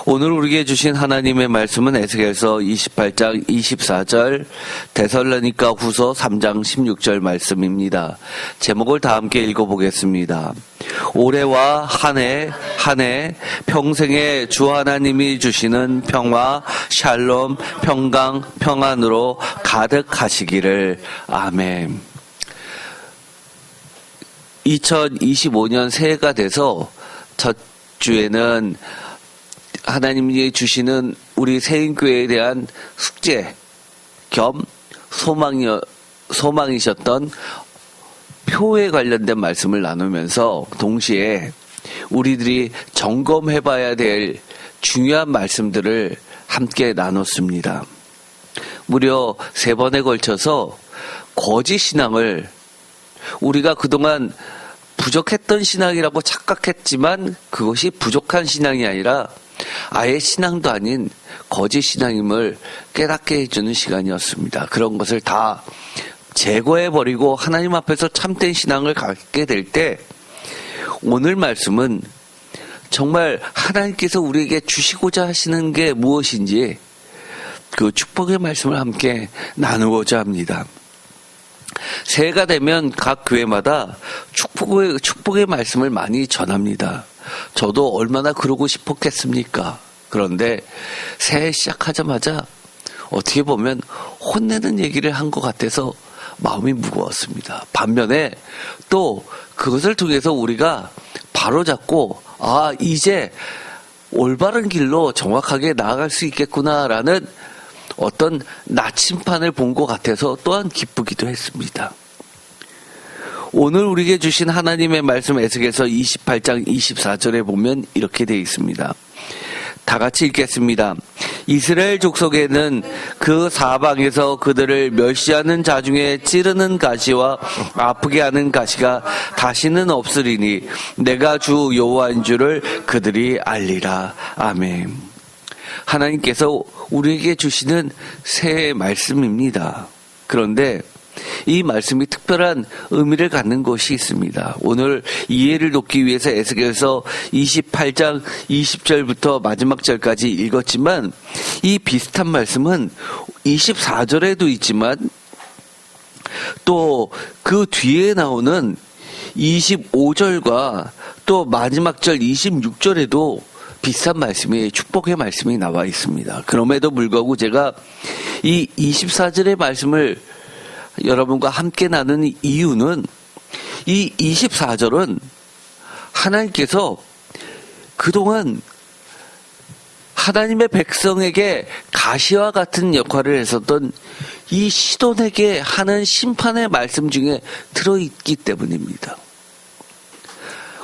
오늘 우리에게 주신 하나님의 말씀은 에스겔서 28장 24절, 데살로니가 후서 3장 16절 말씀입니다. 제목을 다 함께 읽어보겠습니다. 올해와 한 해 평생에 주 하나님이 주시는 평화, 샬롬, 평강, 평안으로 가득하시기를. 아멘. 2025년 새해가 돼서 첫 주에는 하나님이 주시는 우리 세인교회에 대한 숙제 겸 소망이셨던 표에 관련된 말씀을 나누면서 동시에 우리들이 점검해봐야 될 중요한 말씀들을 함께 나눴습니다. 무려 3번에 걸쳐서 거짓 신앙을, 우리가 그동안 부족했던 신앙이라고 착각했지만 그것이 부족한 신앙이 아니라 아예 신앙도 아닌 거짓 신앙임을 깨닫게 해주는 시간이었습니다. 그런 것을 다 제거해버리고 하나님 앞에서 참된 신앙을 갖게 될 때 오늘 말씀은 정말 하나님께서 우리에게 주시고자 하시는 게 무엇인지 그 축복의 말씀을 함께 나누고자 합니다. 새해가 되면 각 교회마다 축복의 말씀을 많이 전합니다. 저도 얼마나 그러고 싶었겠습니까? 그런데 새해 시작하자마자 어떻게 보면 혼내는 얘기를 한 것 같아서 마음이 무거웠습니다. 반면에 또 그것을 통해서 우리가 바로잡고 이제 올바른 길로 정확하게 나아갈 수 있겠구나라는 어떤 나침판을 본 것 같아서 또한 기쁘기도 했습니다. 오늘 우리에게 주신 하나님의 말씀 에스겔서 28장 24절에 보면 이렇게 되어 있습니다. 다 같이 읽겠습니다. 이스라엘 족속에는 그 사방에서 그들을 멸시하는 자 중에 찌르는 가시와 아프게 하는 가시가 다시는 없으리니 내가 주 여호와인 줄을 그들이 알리라. 아멘. 하나님께서 우리에게 주시는 새해 말씀입니다. 그런데 이 말씀이 특별한 의미를 갖는 것이 있습니다. 오늘 이해를 돕기 위해서 에스겔서 28장 20절부터 마지막 절까지 읽었지만 이 비슷한 말씀은 24절에도 있지만 또 그 뒤에 나오는 25절과 또 마지막 절 26절에도 비슷한 말씀이, 축복의 말씀이 나와 있습니다. 그럼에도 불구하고 제가 이 24절의 말씀을 여러분과 함께 나누는 이유는 이 24절은 하나님께서 그동안 하나님의 백성에게 가시와 같은 역할을 했었던 이 시돈에게 하는 심판의 말씀 중에 들어있기 때문입니다.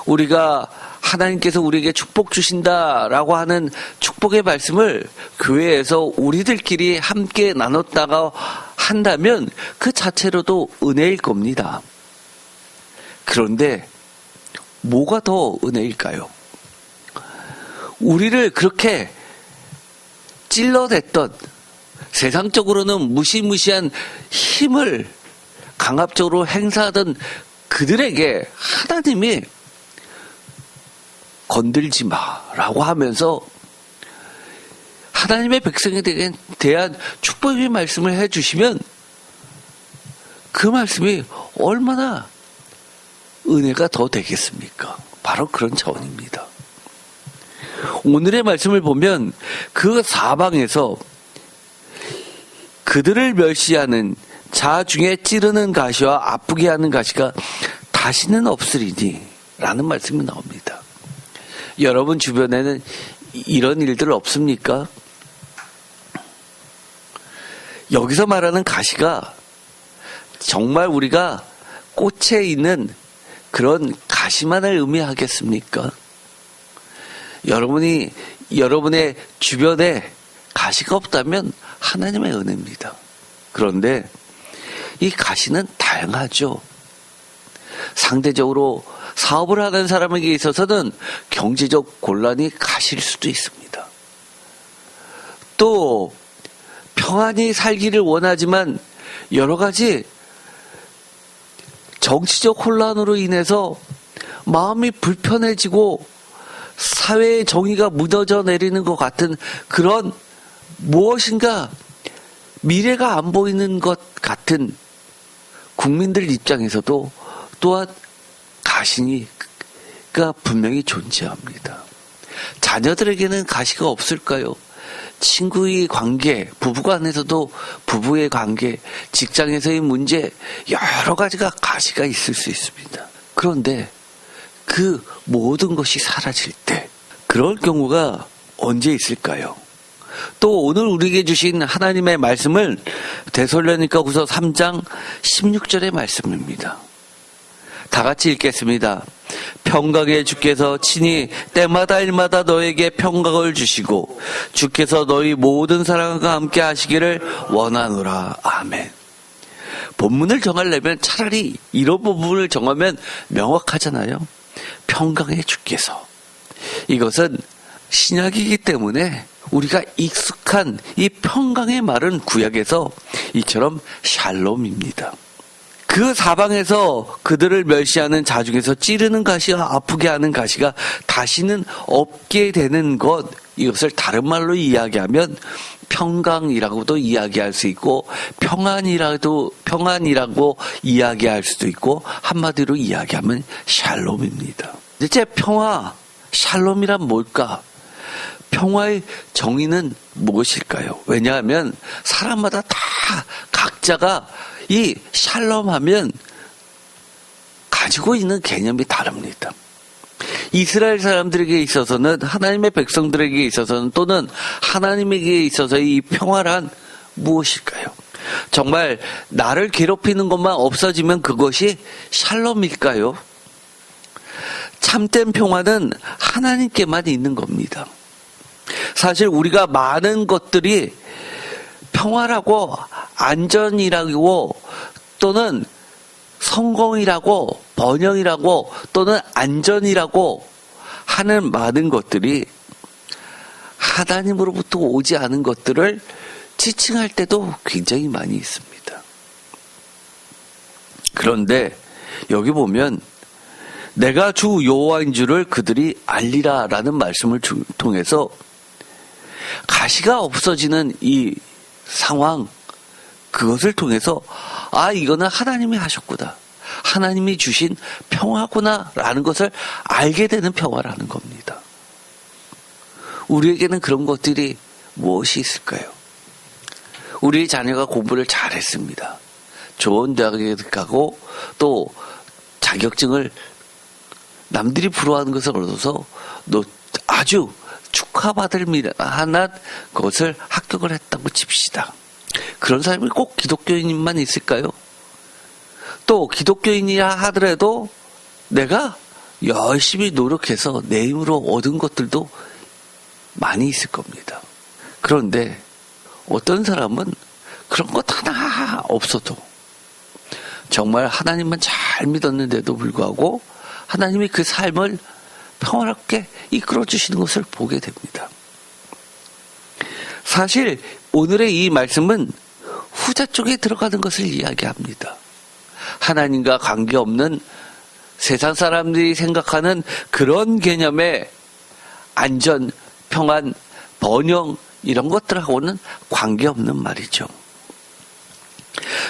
우리가 하나님께서 우리에게 축복 주신다라고 하는 축복의 말씀을 교회에서 우리들끼리 함께 나눴다가 한다면 그 자체로도 은혜일 겁니다. 그런데 뭐가 더 은혜일까요? 우리를 그렇게 찔러댔던, 세상적으로는 무시무시한 힘을 강압적으로 행사하던 그들에게 하나님이 건들지 마라고 하면서 하나님의 백성에 대한 축복의 말씀을 해주시면 그 말씀이 얼마나 은혜가 더 되겠습니까? 바로 그런 차원입니다. 오늘의 말씀을 보면 그 사방에서 그들을 멸시하는 자 중에 찌르는 가시와 아프게 하는 가시가 다시는 없으리니 라는 말씀이 나옵니다. 여러분 주변에는 이런 일들 없습니까? 여기서 말하는 가시가 정말 우리가 꽃에 있는 그런 가시만을 의미하겠습니까? 여러분의 주변에 가시가 없다면 하나님의 은혜입니다. 그런데 이 가시는 다양하죠. 상대적으로 사업을 하는 사람에게 있어서는 경제적 곤란이 가실 수도 있습니다. 또 평안히 살기를 원하지만 여러 가지 정치적 혼란으로 인해서 마음이 불편해지고 사회의 정의가 무너져 내리는 것 같은 그런 무엇인가 미래가 안 보이는 것 같은 국민들 입장에서도 또한 가시가 분명히 존재합니다. 자녀들에게는 가시가 없을까요? 친구의 관계, 부부간에서도 부부의 관계, 직장에서의 문제, 여러 가지가 가시가 있을 수 있습니다. 그런데 그 모든 것이 사라질 때, 그럴 경우가 언제 있을까요? 또 오늘 우리에게 주신 하나님의 말씀을 데살로니가후서 3장 16절의 말씀입니다. 다 같이 읽겠습니다. 평강의 주께서 친히 때마다 일마다 너에게 평강을 주시고 주께서 너희 모든 사랑과 함께 하시기를 원하노라. 아멘. 본문을 정하려면 차라리 이런 부분을 정하면 명확하잖아요. 평강의 주께서. 이것은 신약이기 때문에 우리가 익숙한 이 평강의 말은 구약에서 이처럼 샬롬입니다. 그 사방에서 그들을 멸시하는 자중에서 찌르는 가시와 아프게 하는 가시가 다시는 없게 되는 것, 이것을 다른 말로 이야기하면 평강이라고도 이야기할 수 있고 평안이라고 이야기할 수도 있고 한마디로 이야기하면 샬롬입니다. 대체 평화, 샬롬이란 뭘까? 평화의 정의는 무엇일까요? 왜냐하면 사람마다 다 각자가 이 샬롬하면 가지고 있는 개념이 다릅니다. 이스라엘 사람들에게 있어서는, 하나님의 백성들에게 있어서는, 또는 하나님에게 있어서의 이 평화란 무엇일까요? 정말 나를 괴롭히는 것만 없어지면 그것이 샬롬일까요? 참된 평화는 하나님께만 있는 겁니다. 사실 우리가 많은 것들이 평화라고, 안전이라고, 또는 성공이라고, 번영이라고, 또는 안전이라고 하는 많은 것들이 하나님으로부터 오지 않은 것들을 지칭할 때도 굉장히 많이 있습니다. 그런데 여기 보면 내가 주 여호와인 줄을 그들이 알리라 라는 말씀을 통해서 가시가 없어지는 이 상황, 그것을 통해서 이거는 하나님이 하셨구나, 하나님이 주신 평화구나 라는 것을 알게 되는 평화라는 겁니다. 우리에게는 그런 것들이 무엇이 있을까요? 우리 자녀가 공부를 잘했습니다. 좋은 대학에 가고 또 자격증을 남들이 부러워하는 것을 얻어서 아주 축하받을 만한 것을 합격을 했다고 칩시다. 그런 사람이 꼭 기독교인만 있을까요? 또 기독교인이라 하더라도 내가 열심히 노력해서 내 힘으로 얻은 것들도 많이 있을 겁니다. 그런데 어떤 사람은 그런 것 하나 없어도 정말 하나님만 잘 믿었는데도 불구하고 하나님이 그 삶을 평화롭게 이끌어 주시는 것을 보게 됩니다. 사실 오늘의 이 말씀은 후자 쪽에 들어가는 것을 이야기합니다. 하나님과 관계없는 세상 사람들이 생각하는 그런 개념의 안전, 평안, 번영 이런 것들하고는 관계없는 말이죠.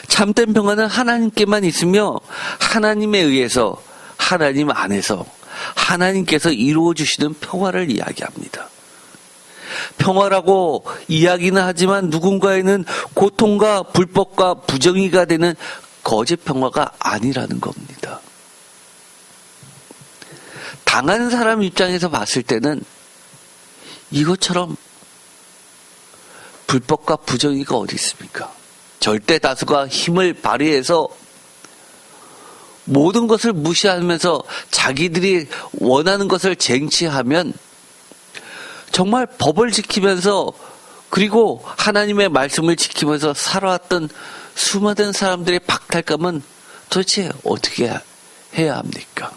참된 평안은 하나님께만 있으며 하나님에 의해서, 하나님 안에서 하나님께서 이루어 주시는 평화를 이야기합니다. 평화라고 이야기는 하지만 누군가에는 고통과 불법과 부정의가 되는 거짓 평화가 아니라는 겁니다. 당하는 사람 입장에서 봤을 때는 이것처럼 불법과 부정의가 어디 있습니까? 절대 다수가 힘을 발휘해서 모든 것을 무시하면서 자기들이 원하는 것을 쟁취하면 정말 법을 지키면서 그리고 하나님의 말씀을 지키면서 살아왔던 수많은 사람들의 박탈감은 도대체 어떻게 해야 합니까?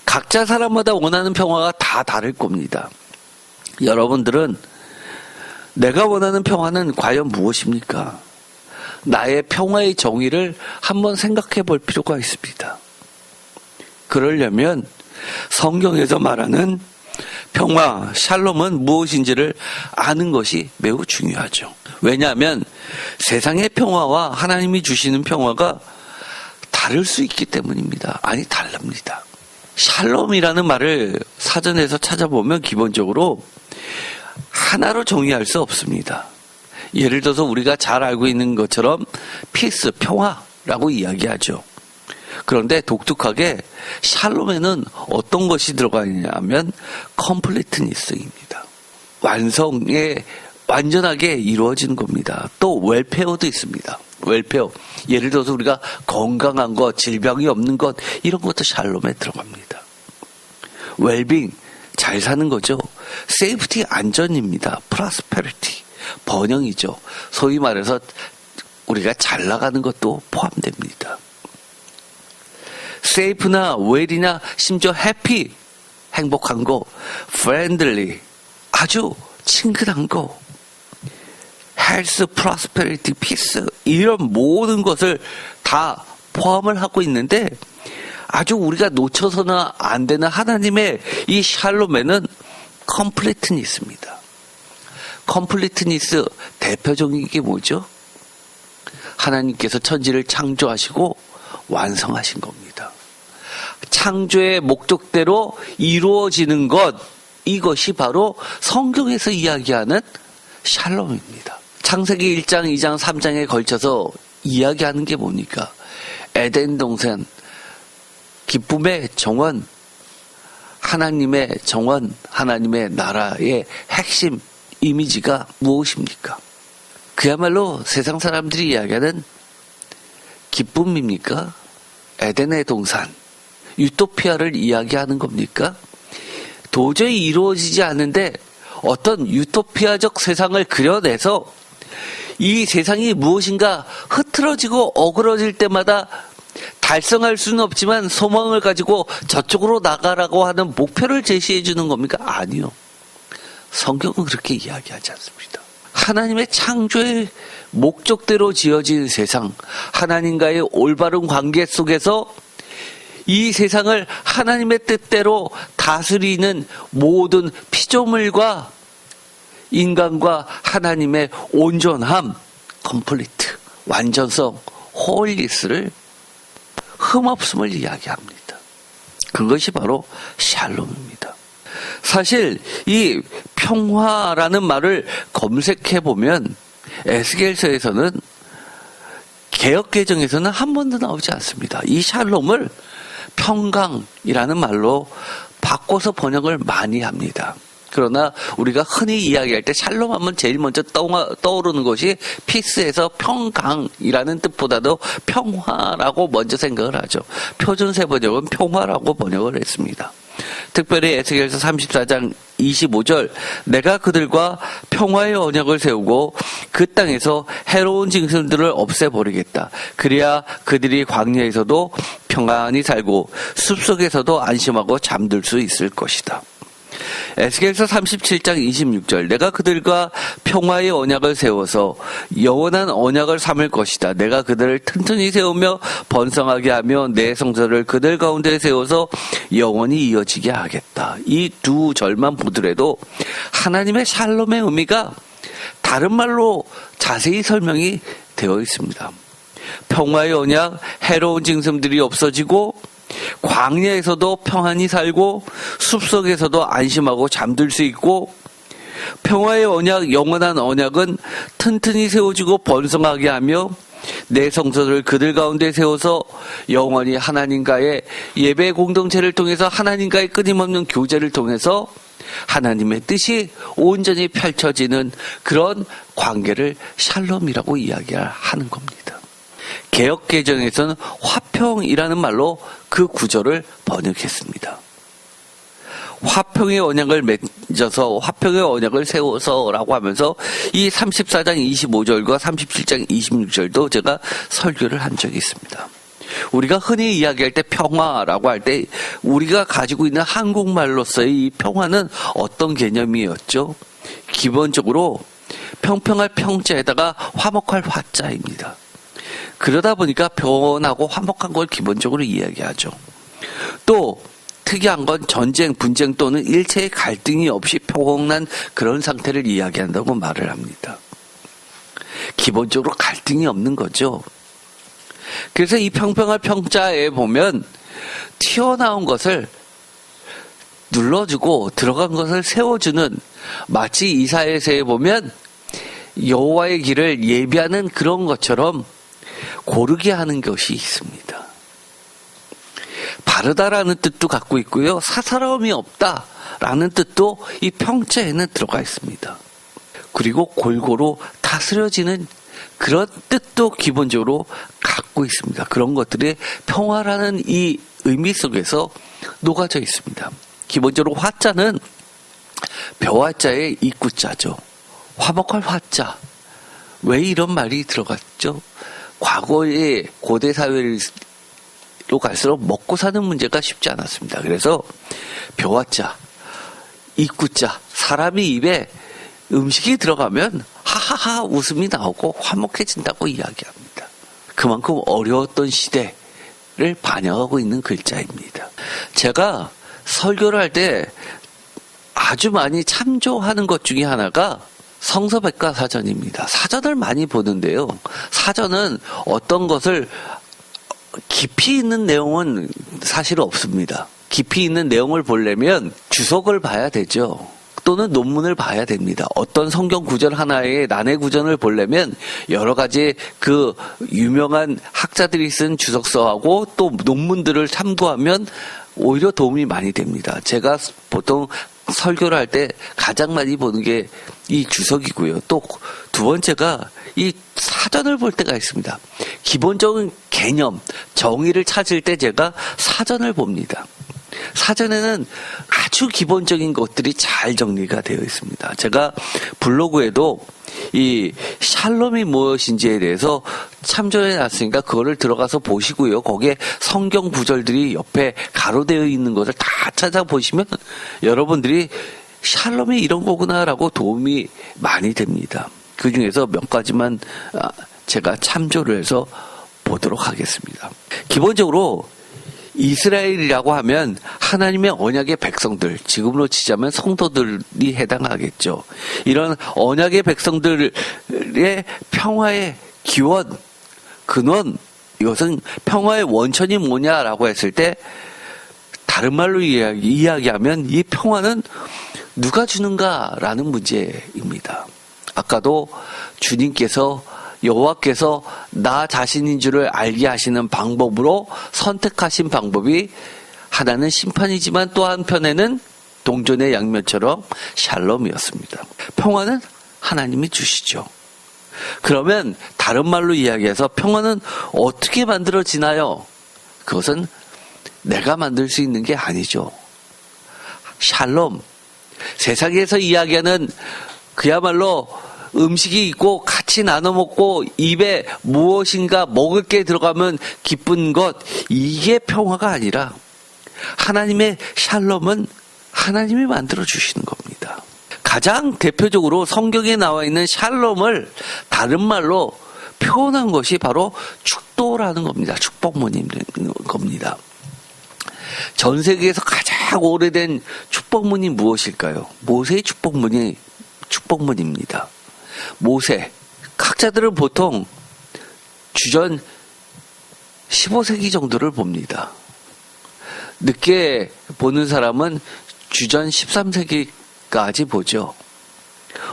각자 사람마다 원하는 평화가 다 다를 겁니다. 여러분들은 내가 원하는 평화는 과연 무엇입니까? 나의 평화의 정의를 한번 생각해 볼 필요가 있습니다. 그러려면 성경에서 말하는 평화, 샬롬은 무엇인지를 아는 것이 매우 중요하죠. 왜냐하면 세상의 평화와 하나님이 주시는 평화가 다를 수 있기 때문입니다. 아니, 다릅니다. 샬롬이라는 말을 사전에서 찾아보면 기본적으로 하나로 정의할 수 없습니다. 예를 들어서 우리가 잘 알고 있는 것처럼 피스, 평화라고 이야기하죠. 그런데 독특하게 샬롬에는 어떤 것이 들어가 있냐면 컴플리트니스입니다. 완전하게 이루어지는 겁니다. 또 웰페어도 있습니다. 웰페어. 예를 들어서 우리가 건강한 것, 질병이 없는 것, 이런 것도 샬롬에 들어갑니다. 웰빙, 잘 사는 거죠. 세이프티, 안전입니다. 프로스페리티, 번영이죠. 소위 말해서 우리가 잘 나가는 것도 포함됩니다. 세이프나 웰이나 심지어 해피, 행복한 거, 프렌들리, 아주 친근한 거, 헬스, 프로스페리티, 피스, 이런 모든 것을 다 포함을 하고 있는데 아주 우리가 놓쳐서는 안 되는 하나님의 이 샬롬에는 컴플리트니스입니다. 컴플리트니스 대표적인 게 뭐죠? 하나님께서 천지를 창조하시고 완성하신 겁니다. 창조의 목적대로 이루어지는 것, 이것이 바로 성경에서 이야기하는 샬롬입니다. 창세기 1장, 2장, 3장에 걸쳐서 이야기하는 게 뭡니까? 에덴 동산, 기쁨의 정원, 하나님의 정원, 하나님의 나라의 핵심 이미지가 무엇입니까? 그야말로 세상 사람들이 이야기하는 기쁨입니까? 에덴의 동산, 유토피아를 이야기하는 겁니까? 도저히 이루어지지 않는데 어떤 유토피아적 세상을 그려내서 이 세상이 무엇인가 흐트러지고 어그러질 때마다 달성할 수는 없지만 소망을 가지고 저쪽으로 나가라고 하는 목표를 제시해 주는 겁니까? 아니요. 성경은 그렇게 이야기하지 않습니다. 하나님의 창조의 목적대로 지어진 세상, 하나님과의 올바른 관계 속에서 이 세상을 하나님의 뜻대로 다스리는 모든 피조물과 인간과 하나님의 온전함, 컴플리트, 완전성, 홀리스를 흠없음을 이야기합니다. 그것이 바로 샬롬입니다. 사실 이 평화라는 말을 검색해 보면 에스겔서에서는 개역개정에서는 한 번도 나오지 않습니다. 이 샬롬을 평강이라는 말로 바꿔서 번역을 많이 합니다. 그러나 우리가 흔히 이야기할 때 샬롬 하면 제일 먼저 떠오르는 것이 피스에서 평강이라는 뜻보다도 평화라고 먼저 생각을 하죠. 표준세 번역은 평화라고 번역을 했습니다. 특별히 에스겔서 34장 25절, 내가 그들과 평화의 언약을 세우고 그 땅에서 해로운 짐승들을 없애버리겠다. 그래야 그들이 광야에서도 평안히 살고 숲속에서도 안심하고 잠들 수 있을 것이다. 에스겔서 37장 26절, 내가 그들과 평화의 언약을 세워서 영원한 언약을 삼을 것이다. 내가 그들을 튼튼히 세우며 번성하게 하며 내 성전을 그들 가운데 세워서 영원히 이어지게 하겠다. 이 두 절만 보더라도 하나님의 샬롬의 의미가 다른 말로 자세히 설명이 되어 있습니다. 평화의 언약, 해로운 짐승들이 없어지고 광야에서도 평안히 살고 숲속에서도 안심하고 잠들 수 있고, 평화의 언약, 영원한 언약은 튼튼히 세워지고 번성하게 하며 내 성전을 그들 가운데 세워서 영원히 하나님과의 예배 공동체를 통해서 하나님과의 끊임없는 교제를 통해서 하나님의 뜻이 온전히 펼쳐지는 그런 관계를 샬롬이라고 이야기하는 겁니다. 개역개정에서는 화평이라는 말로 그 구절을 번역했습니다. 화평의 언약을 맺어서 화평의 언약을 세워서라고 하면서 이 34장 25절과 37장 26절도 제가 설교를 한 적이 있습니다. 우리가 흔히 이야기할 때 평화라고 할 때 우리가 가지고 있는 한국말로서의 이 평화는 어떤 개념이었죠? 기본적으로 평평할 평자에다가 화목할 화자입니다. 그러다 보니까 변하고 화목한 걸 기본적으로 이야기하죠. 또 특이한 건 전쟁, 분쟁 또는 일체의 갈등이 없이 평온한 그런 상태를 이야기한다고 말을 합니다. 기본적으로 갈등이 없는 거죠. 그래서 이 평평할 평자에 보면 튀어나온 것을 눌러주고 들어간 것을 세워주는, 마치 이사야서에 보면 여호와의 길을 예비하는 그런 것처럼 고르게 하는 것이 있습니다. 바르다라는 뜻도 갖고 있고요, 사사로움이 없다라는 뜻도 이 평자에는 들어가 있습니다. 그리고 골고루 다스려지는 그런 뜻도 기본적으로 갖고 있습니다. 그런 것들이 평화라는 이 의미 속에서 녹아져 있습니다. 기본적으로 화자는 벼화자의 입구자죠. 화목할 화자. 왜 이런 말이 들어갔죠? 과거의 고대 사회로 갈수록 먹고 사는 문제가 쉽지 않았습니다. 그래서 벼화자, 입구자, 사람이 입에 음식이 들어가면 하하하 웃음이 나오고 화목해진다고 이야기합니다. 그만큼 어려웠던 시대를 반영하고 있는 글자입니다. 제가 설교를 할 때 아주 많이 참조하는 것 중에 하나가 성서백과사전입니다. 사전을 많이 보는데요. 사전은 어떤 것을 깊이 있는 내용은 사실 없습니다. 깊이 있는 내용을 보려면 주석을 봐야 되죠. 또는 논문을 봐야 됩니다. 어떤 성경 구절 하나의 난해 구절을 보려면 여러 가지 그 유명한 학자들이 쓴 주석서하고 또 논문들을 참고하면 오히려 도움이 많이 됩니다. 제가 보통 설교를 할 때 가장 많이 보는 게 이 주석이고요. 또 두 번째가 이 사전을 볼 때가 있습니다. 기본적인 개념, 정의를 찾을 때 제가 사전을 봅니다. 사전에는 아주 기본적인 것들이 잘 정리가 되어 있습니다. 제가 블로그에도 이 샬롬이 무엇인지에 대해서 참조해 놨으니까 그거를 들어가서 보시고요. 거기에 성경 구절들이 옆에 가로되어 있는 것을 다 찾아보시면 여러분들이 샬롬이 이런 거구나라고 도움이 많이 됩니다. 그 중에서 몇 가지만 제가 참조를 해서 보도록 하겠습니다. 기본적으로 이스라엘이라고 하면 하나님의 언약의 백성들, 지금으로 치자면 성도들이 해당하겠죠. 이런 언약의 백성들의 평화의 기원, 근원, 이것은 평화의 원천이 뭐냐라고 했을 때 다른 말로 이야기하면 이 평화는 누가 주는가라는 문제입니다. 아까도 주님께서 여호와께서 나 자신인 줄을 알게 하시는 방법으로 선택하신 방법이 하나는 심판이지만 또 한편에는 동전의 양면처럼 샬롬이었습니다. 평화는 하나님이 주시죠. 그러면 다른 말로 이야기해서 평화는 어떻게 만들어지나요? 그것은 내가 만들 수 있는 게 아니죠. 샬롬, 세상에서 이야기하는 그야말로 음식이 있고 같이 나눠 먹고 입에 무엇인가 먹을 게 들어가면 기쁜 것, 이게 평화가 아니라 하나님의 샬롬은 하나님이 만들어 주시는 겁니다. 가장 대표적으로 성경에 나와 있는 샬롬을 다른 말로 표현한 것이 바로 축도라는 겁니다. 축복문인 겁니다. 전 세계에서 가장 오래된 축복문이 무엇일까요? 모세의 축복문입니다. 모세, 학자들은 보통 주전 15세기 정도를 봅니다. 늦게 보는 사람은 주전 13세기까지 보죠.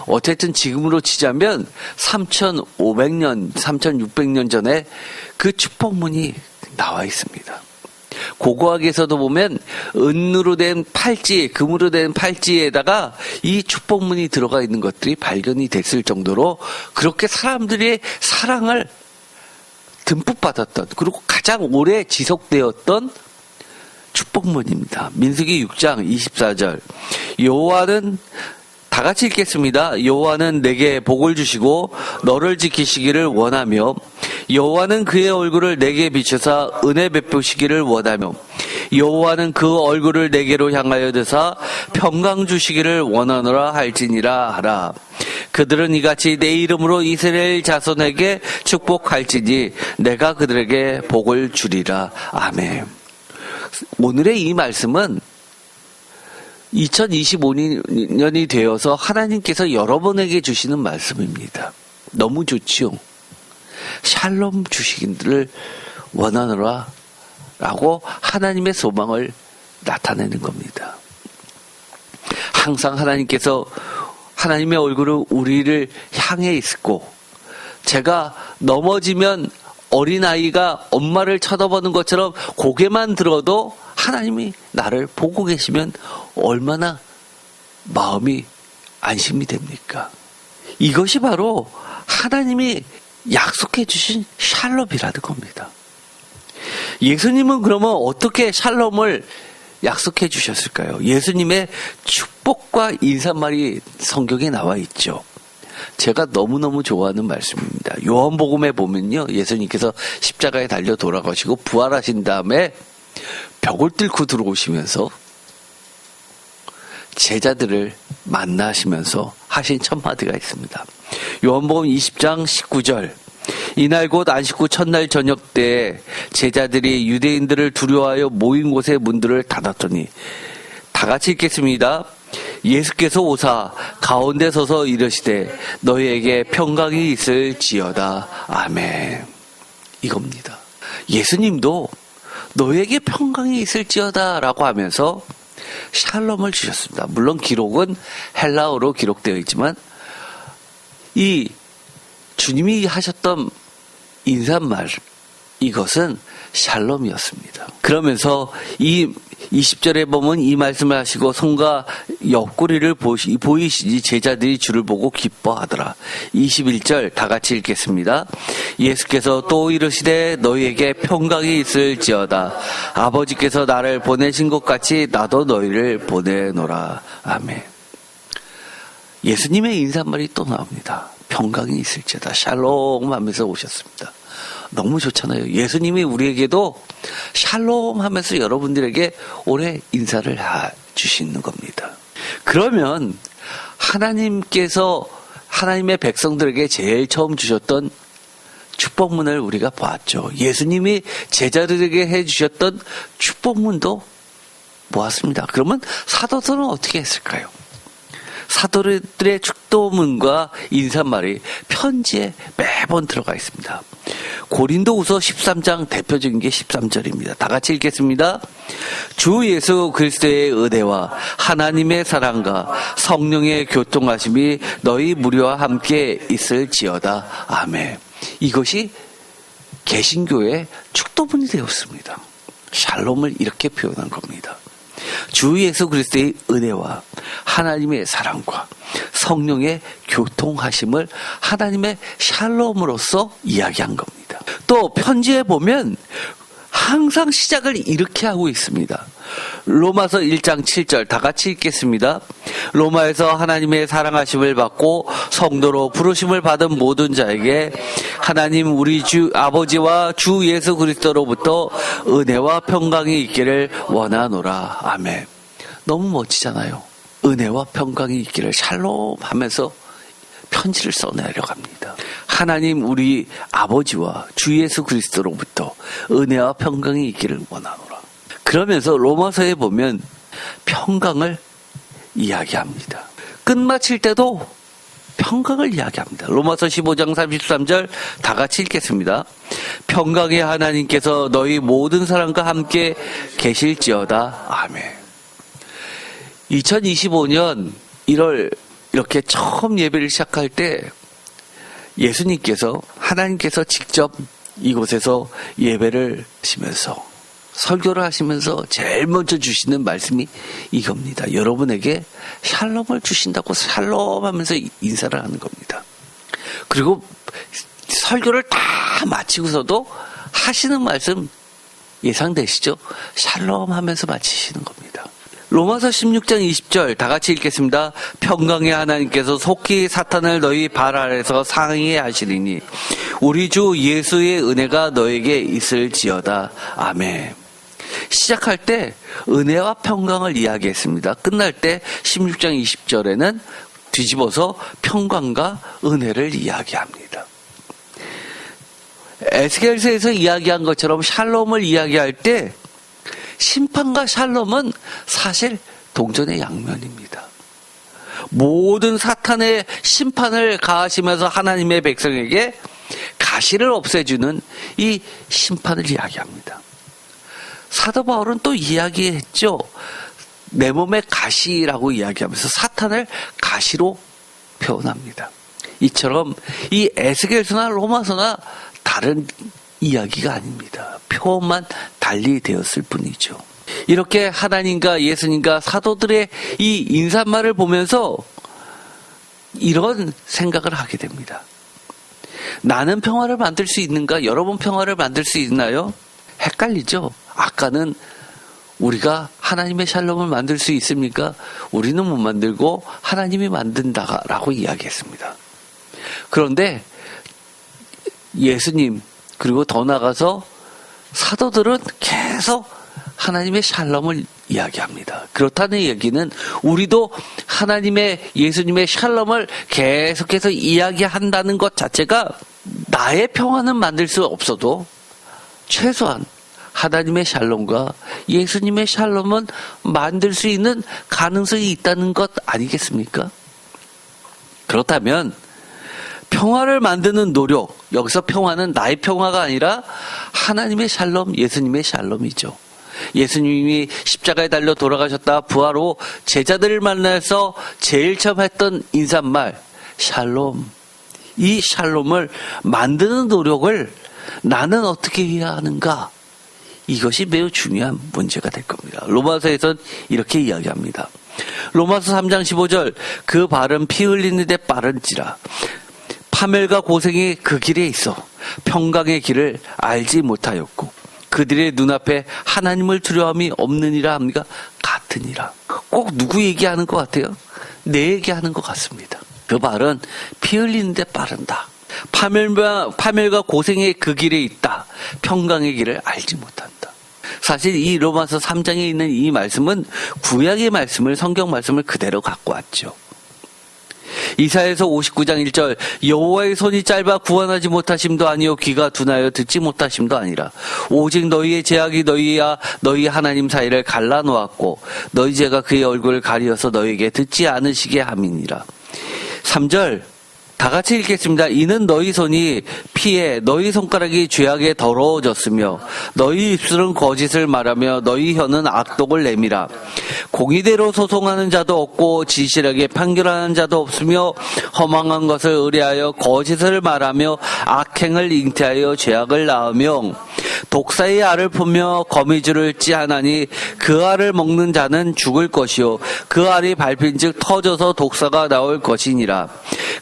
어쨌든 지금으로 치자면 3,500년, 3,600년 전에 그 축복문이 나와 있습니다. 고고학에서도 보면 은으로 된 팔찌, 금으로 된 팔찌에다가 이 축복문이 들어가 있는 것들이 발견이 됐을 정도로 그렇게 사람들의 사랑을 듬뿍 받았던, 그리고 가장 오래 지속되었던 축복문입니다. 민수기 6장 24절. 여호와는, 다 같이 읽겠습니다. 여호와는 내게 복을 주시고 너를 지키시기를 원하며 여호와는 그의 얼굴을 내게 비추사 은혜 베푸시기를 원하며 여호와는 그 얼굴을 내게로 향하여 드사 평강 주시기를 원하노라 할지니라 하라. 그들은 이같이 내 이름으로 이스라엘 자손에게 축복할지니 내가 그들에게 복을 주리라. 아멘. 오늘의 이 말씀은 2025년이 되어서 하나님께서 여러분에게 주시는 말씀입니다. 너무 좋지요. 샬롬 주시기를 원하노라 라고 하나님의 소망을 나타내는 겁니다. 항상 하나님께서 하나님의 얼굴은 우리를 향해 있고, 제가 넘어지면 어린아이가 엄마를 쳐다보는 것처럼 고개만 들어도 하나님이 나를 보고 계시면 얼마나 마음이 안심이 됩니까? 이것이 바로 하나님이 약속해 주신 샬롬이라는 겁니다. 예수님은 그러면 어떻게 샬롬을 약속해 주셨을까요? 예수님의 축복과 인사말이 성경에 나와 있죠. 제가 너무너무 좋아하는 말씀입니다. 요한복음에 보면요, 예수님께서 십자가에 달려 돌아가시고 부활하신 다음에 벽을 뚫고 들어오시면서 제자들을 만나시면서 하신 첫 마디가 있습니다. 요한복음 20장 19절. 이날 곧 안식 후 첫날 저녁 때 제자들이 유대인들을 두려워하여 모인 곳의 문들을 닫았더니, 다 같이 읽겠습니다. 예수께서 오사 가운데 서서 이르시되 너희에게 평강이 있을지어다. 아멘. 이겁니다. 예수님도 너희에게 평강이 있을지어다 라고 하면서 샬롬을 주셨습니다. 물론 기록은 헬라어로 기록되어 있지만 이 주님이 하셨던 인사말, 이것은 샬롬이었습니다. 그러면서 이 20절에 보면 이 말씀을 하시고 손과 옆구리를 보이시니 제자들이 주를 보고 기뻐하더라. 21절 다 같이 읽겠습니다. 예수께서 또 이르시되 너희에게 평강이 있을지어다. 아버지께서 나를 보내신 것 같이 나도 너희를 보내노라. 아멘. 예수님의 인사말이 또 나옵니다. 평강이 있을지어다. 샬롬 하면서 오셨습니다. 너무 좋잖아요. 예수님이 우리에게도 샬롬 하면서 여러분들에게 올해 인사를 주시는 겁니다. 그러면 하나님께서 하나님의 백성들에게 제일 처음 주셨던 축복문을 우리가 봤죠. 예수님이 제자들에게 해주셨던 축복문도 보았습니다. 그러면 사도들은 어떻게 했을까요? 사도들의 축도문과 인사말이 편지에 매번 들어가 있습니다. 고린도후서 13장 대표적인 게 13절입니다. 다 같이 읽겠습니다. 주 예수 그리스도의 은혜와 하나님의 사랑과 성령의 교통하심이 너희 무리와 함께 있을지어다. 아멘. 이것이 개신교의 축도문이 되었습니다. 샬롬을 이렇게 표현한 겁니다. 주 예수 그리스도의 은혜와 하나님의 사랑과 성령의 교통하심을 하나님의 샬롬으로서 이야기한 겁니다. 또 편지에 보면 항상 시작을 이렇게 하고 있습니다. 로마서 1장 7절 다 같이 읽겠습니다. 로마에서 하나님의 사랑하심을 받고 성도로 부르심을 받은 모든 자에게 하나님 우리 주 아버지와 주 예수 그리스도로부터 은혜와 평강이 있기를 원하노라. 아멘. 너무 멋지잖아요. 은혜와 평강이 있기를 샬롬 하면서 편지를 써내려갑니다. 하나님 우리 아버지와 주 예수 그리스도로부터 은혜와 평강이 있기를 원하노라. 그러면서 로마서에 보면 평강을 이야기합니다. 끝마칠 때도 평강을 이야기합니다. 로마서 15장 33절 다 같이 읽겠습니다. 평강의 하나님께서 너희 모든 사람과 함께 계실지어다. 아멘. 2025년 1월 이렇게 처음 예배를 시작할 때 예수님께서 하나님께서 직접 이곳에서 예배를 하시면서 설교를 하시면서 제일 먼저 주시는 말씀이 이겁니다. 여러분에게 샬롬을 주신다고 샬롬 하면서 인사를 하는 겁니다. 그리고 설교를 다 마치고서도 하시는 말씀 예상되시죠? 샬롬 하면서 마치시는 겁니다. 로마서 16장 20절 다 같이 읽겠습니다. 평강의 하나님께서 속히 사탄을 너희 발 아래서 상하게 하시리니 우리 주 예수의 은혜가 너에게 있을지어다. 아멘. 시작할 때 은혜와 평강을 이야기했습니다. 끝날 때 16장 20절에는 뒤집어서 평강과 은혜를 이야기합니다. 에스겔서에서 이야기한 것처럼 샬롬을 이야기할 때 심판과 샬롬은 사실 동전의 양면입니다. 모든 사탄의 심판을 가하시면서 하나님의 백성에게 가시를 없애주는 이 심판을 이야기합니다. 사도 바울은 또 이야기했죠. 내 몸에 가시라고 이야기하면서 사탄을 가시로 표현합니다. 이처럼 이 에스겔서나 로마서나 다른 이야기가 아닙니다. 표현만 달리 되었을 뿐이죠. 이렇게 하나님과 예수님과 사도들의 이 인사말을 보면서 이런 생각을 하게 됩니다. 나는 평화를 만들 수 있는가? 여러분 평화를 만들 수 있나요? 헷갈리죠? 아까는 우리가 하나님의 샬롬을 만들 수 있습니까? 우리는 못 만들고 하나님이 만든다라고 이야기했습니다. 그런데 예수님 그리고 더 나아가서 사도들은 계속 하나님의 샬롬을 이야기합니다. 그렇다는 얘기는 우리도 하나님의 예수님의 샬롬을 계속해서 이야기한다는 것 자체가 나의 평화는 만들 수 없어도 최소한 하나님의 샬롬과 예수님의 샬롬은 만들 수 있는 가능성이 있다는 것 아니겠습니까? 그렇다면 평화를 만드는 노력, 여기서 평화는 나의 평화가 아니라 하나님의 샬롬, 예수님의 샬롬이죠. 예수님이 십자가에 달려 돌아가셨다 부활로 제자들을 만나서 제일 처음 했던 인사말 샬롬, 이 샬롬을 만드는 노력을 나는 어떻게 해야 하는가? 이것이 매우 중요한 문제가 될 겁니다. 로마서에서는 이렇게 이야기합니다. 로마서 3장 15절 그 발은 피 흘리는 데 빠른지라 파멸과 고생이 그 길에 있어 평강의 길을 알지 못하였고 그들의 눈앞에 하나님을 두려움이 없느니라 합니까? 같으니라. 꼭 누구 얘기하는 것 같아요? 내 얘기하는 것 같습니다. 그 발은 피 흘리는 데 빠른다. 파멸과 고생의 그 길에 있다. 평강의 길을 알지 못한다. 사실 이 로마서 3장에 있는 이 말씀은 구약의 말씀을 성경 말씀을 그대로 갖고 왔죠. 이사야서 59장 1절 여호와의 손이 짧아 구원하지 못하심도 아니요 귀가 둔하여 듣지 못하심도 아니라 오직 너희의 죄악이 너희와 너희 하나님 사이를 갈라놓았고 너희 죄가 그의 얼굴을 가리어서 너희에게 듣지 않으시게 함이니라. 3절 다 같이 읽겠습니다. 이는 너희 손이 피해 너희 손가락이 죄악에 더러워졌으며 너희 입술은 거짓을 말하며 너희 혀는 악독을 내밀어 공의대로 소송하는 자도 없고 진실하게 판결하는 자도 없으며 허망한 것을 의뢰하여 거짓을 말하며 악행을 잉태하여 죄악을 낳으며 독사의 알을 품며 거미줄을 찌하나니 그 알을 먹는 자는 죽을 것이요 그 알이 밟힌즉 터져서 독사가 나올 것이니라.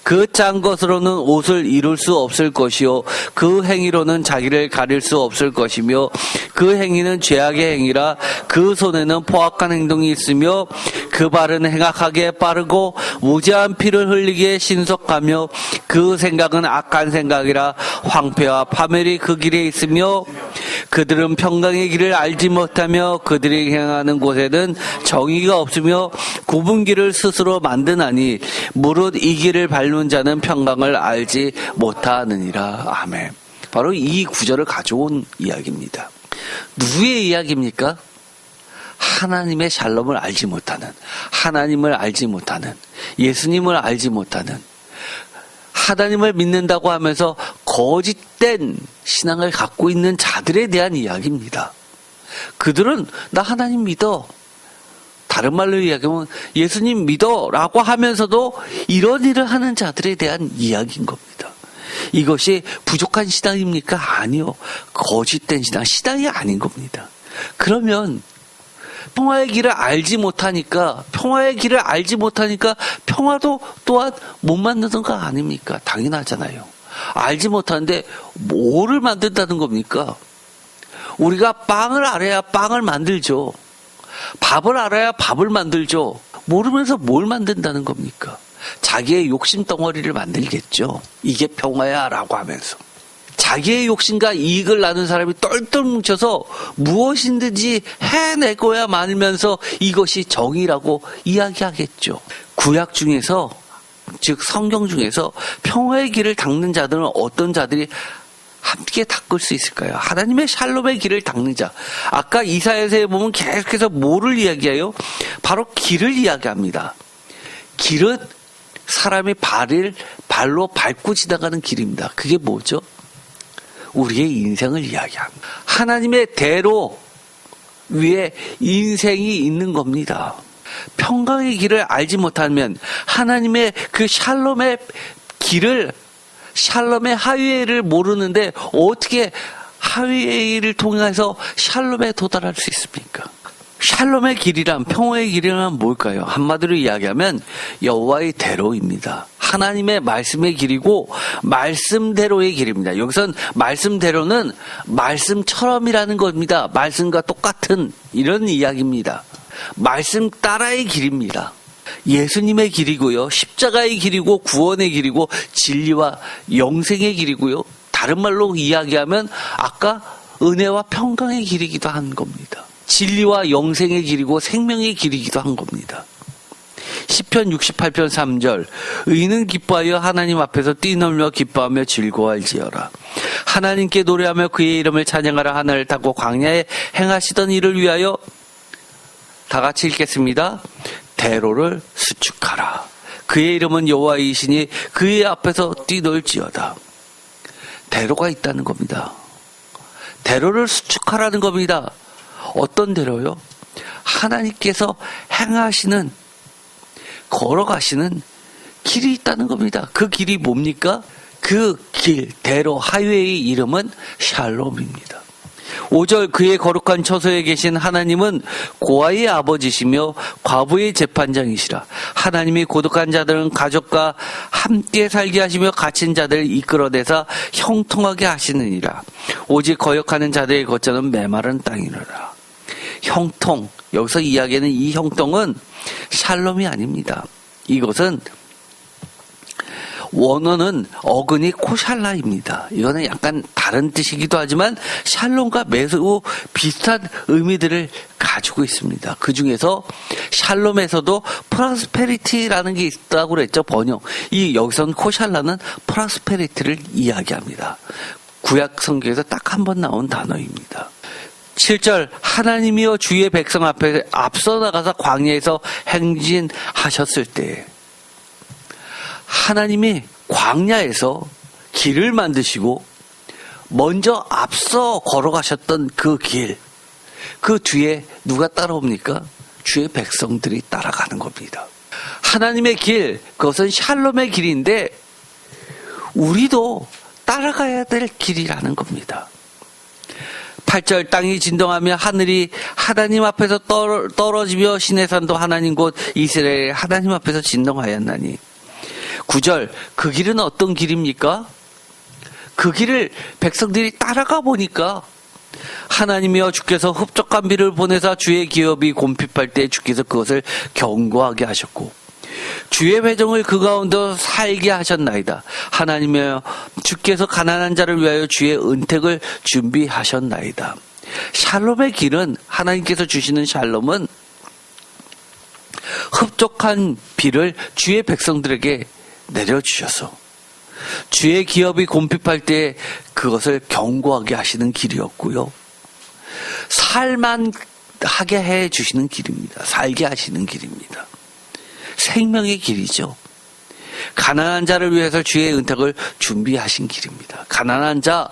그 짠 것으로는 옷을 이룰 수 없을 것이요 그 행위로는 자기를 가릴 수 없을 것이며 그 행위는 죄악의 행위라. 그 손에는 포악한 행동이 있으며 그 발은 행악하게 빠르고 무지한 피를 흘리기에 신속하며 그 생각은 악한 생각이라. 황폐와 파멸이 그 길에 있으며 그들은 평강의 길을 알지 못하며 그들이 행하는 곳에는 정의가 없으며 굽은 길을 스스로 만드나니 무릇 이 길을 밟는 자는 평강을 알지 못하느니라. 아멘. 바로 이 구절을 가져온 이야기입니다. 누구의 이야기입니까? 하나님의 샬롬을 알지 못하는, 하나님을 알지 못하는, 예수님을 알지 못하는, 하나님을 믿는다고 하면서 거짓된 신앙을 갖고 있는 자들에 대한 이야기입니다. 그들은 나 하나님 믿어. 다른 말로 이야기하면 예수님 믿어 라고 하면서도 이런 일을 하는 자들에 대한 이야기인 겁니다. 이것이 부족한 신앙입니까? 아니요. 거짓된 신앙, 신앙이 아닌 겁니다. 그러면 평화의 길을 알지 못하니까 평화도 또한 못 만드는 거 아닙니까? 당연하잖아요. 알지 못하는데 뭐를 만든다는 겁니까? 우리가 빵을 알아야 빵을 만들죠. 밥을 알아야 밥을 만들죠. 모르면서 뭘 만든다는 겁니까? 자기의 욕심 덩어리를 만들겠죠. 이게 평화야 라고 하면서. 자기의 욕심과 이익을 나눈 사람이 똘똘 뭉쳐서 무엇이든지 해내고야 말면서 이것이 정의라고 이야기하겠죠. 구약 중에서, 즉 성경 중에서 평화의 길을 닦는 자들은 어떤 자들이 함께 닦을 수 있을까요? 하나님의 샬롬의 길을 닦는 자. 아까 이사야서에 보면 계속해서 뭐를 이야기해요? 바로 길을 이야기합니다. 길은 사람이 발로 밟고 지나가는 길입니다. 그게 뭐죠? 우리의 인생을 이야기합니다. 하나님의 대로 위에 인생이 있는 겁니다. 평강의 길을 알지 못하면 하나님의 그 샬롬의 길을, 샬롬의 하이웨이를 모르는데 어떻게 하이웨이를 통해서 샬롬에 도달할 수 있습니까? 샬롬의 길이란, 평화의 길이란 뭘까요? 한마디로 이야기하면 여호와의 대로입니다. 하나님의 말씀의 길이고 말씀대로의 길입니다. 여기선 말씀대로는 말씀처럼이라는 겁니다. 말씀과 똑같은 이런 이야기입니다. 말씀 따라의 길입니다. 예수님의 길이고요. 십자가의 길이고 구원의 길이고 진리와 영생의 길이고요. 다른 말로 이야기하면 아까 은혜와 평강의 길이기도 한 겁니다. 진리와 영생의 길이고 생명의 길이기도 한 겁니다. 시편 68편 3절 의인은 기뻐하여 하나님 앞에서 뛰놀며 기뻐하며 즐거워할지어라. 하나님께 노래하며 그의 이름을 찬양하라. 하늘을 닫고 광야에 행하시던 일을 위하여 다 같이 읽겠습니다. 대로를 수축하라. 그의 이름은 여호와이시니 그의 앞에서 뛰놀지어다. 대로가 있다는 겁니다. 대로를 수축하라는 겁니다. 어떤 대로요? 하나님께서 행하시는, 걸어가시는 길이 있다는 겁니다. 그 길이 뭡니까? 그 길, 대로, 하이웨이 이름은 샬롬입니다. 5절 그의 거룩한 처소에 계신 하나님은 고아의 아버지시며 과부의 재판장이시라. 하나님이 고독한 자들은 가족과 함께 살게 하시며 갇힌 자들을 이끌어내사 형통하게 하시느니라. 오직 거역하는 자들의 거처는 메마른 땅이니라. 형통, 여기서 이야기하는 이 형통은 샬롬이 아닙니다. 이것은 원어는 어근이 코샬라입니다. 이거는 약간 다른 뜻이기도 하지만 샬롬과 매우 비슷한 의미들을 가지고 있습니다. 그 중에서 샬롬에서도 프라스페리티라는 게 있다고 그랬죠. 번역. 여기서는 코샬라는 프라스페리티를 이야기합니다. 구약 성경에서 딱 한 번 나온 단어입니다. 7절 하나님이여 주의 백성 앞에 앞서 나가서 광야에서 행진하셨을 때 하나님이 광야에서 길을 만드시고 먼저 앞서 걸어가셨던 그 길, 그 뒤에 누가 따라옵니까? 주의 백성들이 따라가는 겁니다. 하나님의 길, 그것은 샬롬의 길인데 우리도 따라가야 될 길이라는 겁니다. 8절 땅이 진동하며 하늘이 하나님 앞에서 떨어지며 시내산도 하나님 곧 이스라엘 하나님 앞에서 진동하였나니. 9절 그 길은 어떤 길입니까? 그 길을 백성들이 따라가 보니까 하나님이여 주께서 흡족한 비를 보내사 주의 기업이 곰핍할 때 주께서 그것을 견고하게 하셨고 주의 회정을 그 가운데 살게 하셨나이다. 하나님이여 주께서 가난한 자를 위하여 주의 은택을 준비하셨나이다. 샬롬의 길은, 하나님께서 주시는 샬롬은 흡족한 비를 주의 백성들에게 내려주셔서 주의 기업이 곰핍할 때 그것을 견고하게 하시는 길이었고요. 살만하게 해주시는 길입니다. 살게 하시는 길입니다. 생명의 길이죠. 가난한 자를 위해서 주의 은택을 준비하신 길입니다. 가난한 자,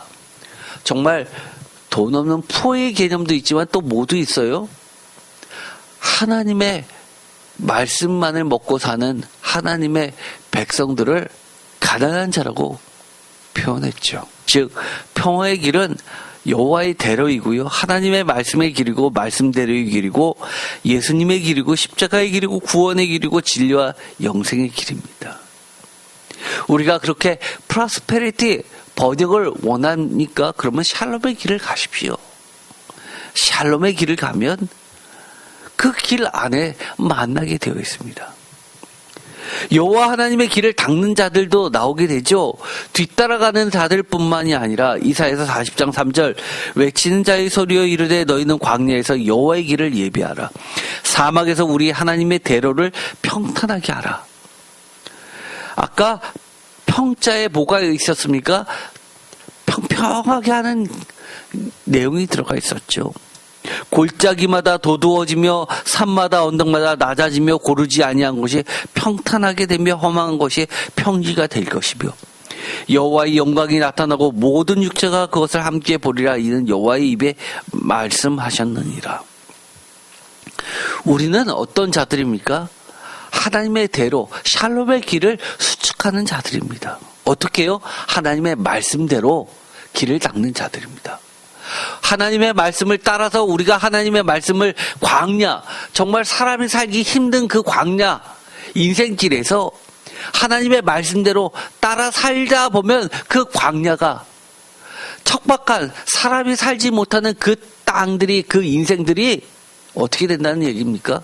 정말 돈 없는 푸어의 개념도 있지만 또 뭐도 있어요? 하나님의 말씀만을 먹고 사는 하나님의 백성들을 가난한 자라고 표현했죠. 즉 평화의 길은 여호와의 대로이고요. 하나님의 말씀의 길이고 말씀대로의 길이고 예수님의 길이고 십자가의 길이고 구원의 길이고 진리와 영생의 길입니다. 우리가 그렇게 프로스페리티 번역을 원합니까? 그러면 샬롬의 길을 가십시오. 샬롬의 길을 가면 그 길 안에 만나게 되어 있습니다. 여호와 하나님의 길을 닦는 자들도 나오게 되죠. 뒤따라가는 자들뿐만이 아니라 이사야서 40장 3절 외치는 자의 소리여 이르되 너희는 광야에서 여호와의 길을 예비하라. 사막에서 우리 하나님의 대로를 평탄하게 하라. 아까 평자에 뭐가 있었습니까? 평하게 하는 내용이 들어가 있었죠. 골짜기마다 도두어지며 산마다 언덕마다 낮아지며 고르지 아니한 곳이 평탄하게 되며 험한 것이 평지가 될 것이며 여호와의 영광이 나타나고 모든 육체가 그것을 함께 보리라. 이는 여호와의 입에 말씀하셨느니라. 우리는 어떤 자들입니까? 하나님의 대로 샬롬의 길을 수축하는 자들입니다. 어떻게 해요? 하나님의 말씀대로 길을 닦는 자들입니다. 하나님의 말씀을 따라서 우리가 하나님의 말씀을 광야, 정말 사람이 살기 힘든 그 광야 인생길에서 하나님의 말씀대로 따라 살다 보면 그 광야가 척박한 사람이 살지 못하는 그 땅들이, 그 인생들이 어떻게 된다는 얘기입니까?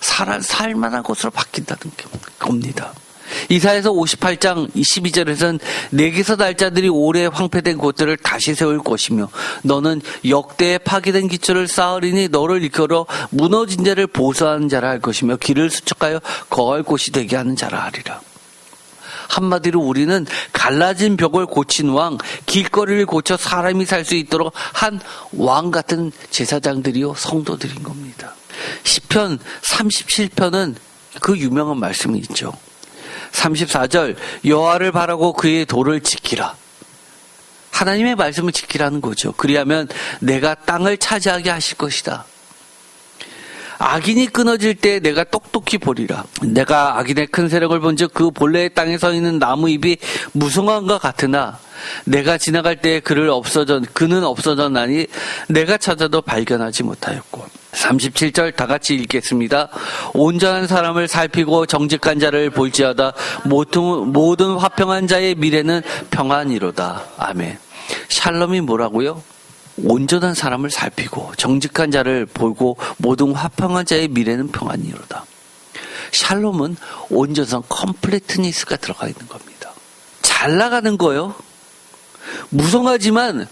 살만한 곳으로 바뀐다는 겁니다. 이사야서 58장 12절에서는 내게서 날짜들이 오래 황폐된 곳들을 다시 세울 것이며 너는 역대에 파괴된 기초를 쌓으리니 너를 이끌어 무너진 자를 보수하는 자라 할 것이며 길을 수축하여 거할 곳이 되게 하는 자라 하리라. 한마디로 우리는 갈라진 벽을 고친 왕, 길거리를 고쳐 사람이 살 수 있도록 한 왕 같은 제사장들이요 성도들인 겁니다. 시편 37편은 그 유명한 말씀이 있죠. 34절 여호와를 바라고 그의 도를 지키라. 하나님의 말씀을 지키라는 거죠. 그리하면 내가 땅을 차지하게 하실 것이다. 악인이 끊어질 때 내가 똑똑히 보리라. 내가 악인의 큰 세력을 본즉 그 본래의 땅에 서 있는 나무 잎이 무성함과 같으나 내가 지나갈 때 그는 없어졌나니 내가 찾아도 발견하지 못하였고. 37절 다 같이 읽겠습니다. 온전한 사람을 살피고 정직한 자를 볼지어다 모든 화평한 자의 미래는 평안이로다. 아멘. 샬롬이 뭐라고요? 온전한 사람을 살피고 정직한 자를 보고 모든 화평한 자의 미래는 평안이로다. 샬롬은 온전성, 컴플리트니스가 들어가 있는 겁니다. 잘 나가는 거요. 무성하지만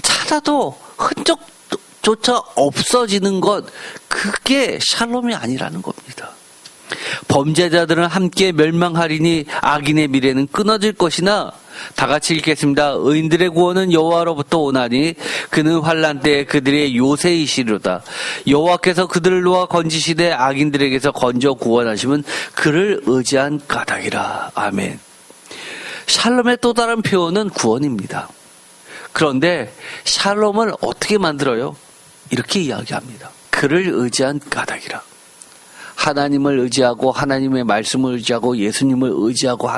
찾아도 흔적조차 없어지는 것, 그게 샬롬이 아니라는 겁니다. 범죄자들은 함께 멸망하리니 악인의 미래는 끊어질 것이나, 다 같이 읽겠습니다. 의인들의 구원은 여호와로부터 오나니 그는 환난 때에 그들의 요새이시로다. 여호와께서 그들을 놓아 건지시되 악인들에게서 건져 구원하시면 그를 의지한 까닭이라. 아멘. 샬롬의 또 다른 표현은 구원입니다. 그런데 샬롬을 어떻게 만들어요? 이렇게 이야기합니다. 그를 의지한 까닭이라. 하나님을 의지하고 하나님의 말씀을 의지하고 예수님을 의지하고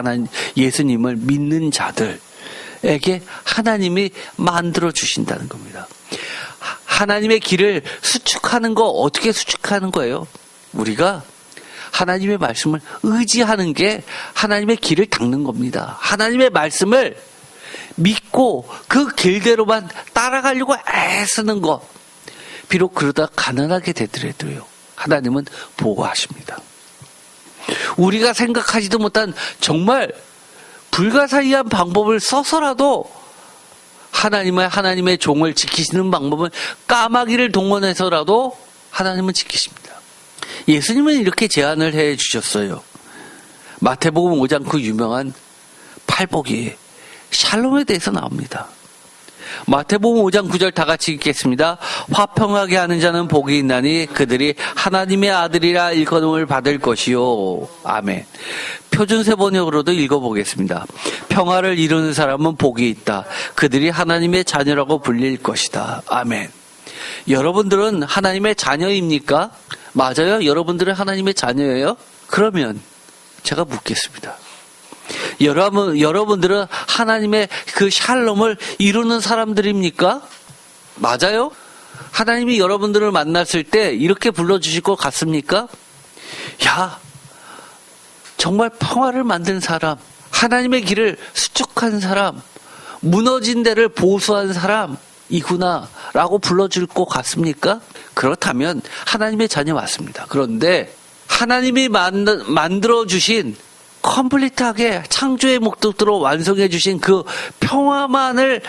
예수님을 믿는 자들에게 하나님이 만들어 주신다는 겁니다. 하나님의 길을 수축하는 거 어떻게 수축하는 거예요? 우리가 하나님의 말씀을 의지하는 게 하나님의 길을 닦는 겁니다. 하나님의 말씀을 믿고 그 길대로만 따라가려고 애쓰는 것. 비록 그러다 가난하게 되더라도요. 하나님은 보호하십니다. 우리가 생각하지도 못한 정말 불가사의한 방법을 써서라도 하나님의 종을 지키시는 방법은 까마귀를 동원해서라도 하나님은 지키십니다. 예수님은 이렇게 제안을 해 주셨어요. 마태복음 5장 그 유명한 팔복이 샬롬에 대해서 나옵니다. 마태복음 5장 9절 다 같이 읽겠습니다. 화평하게 하는 자는 복이 있나니 그들이 하나님의 아들이라 일컬음을 받을 것이요. 아멘. 표준세 번역으로도 읽어보겠습니다. 평화를 이루는 사람은 복이 있다. 그들이 하나님의 자녀라고 불릴 것이다. 아멘. 여러분들은 하나님의 자녀입니까? 맞아요? 여러분들은 하나님의 자녀예요? 그러면 제가 묻겠습니다. 여러분들은 하나님의 그 샬롬을 이루는 사람들입니까? 맞아요? 하나님이 여러분들을 만났을 때 이렇게 불러주실 것 같습니까? 야, 정말 평화를 만든 사람, 하나님의 길을 수축한 사람, 무너진 데를 보수한 사람이구나 라고 불러줄 것 같습니까? 그렇다면 하나님의 자녀 맞습니다. 그런데 하나님이 만들어주신 컴플리트하게 창조의 목적으로 완성해 주신 그 평화만을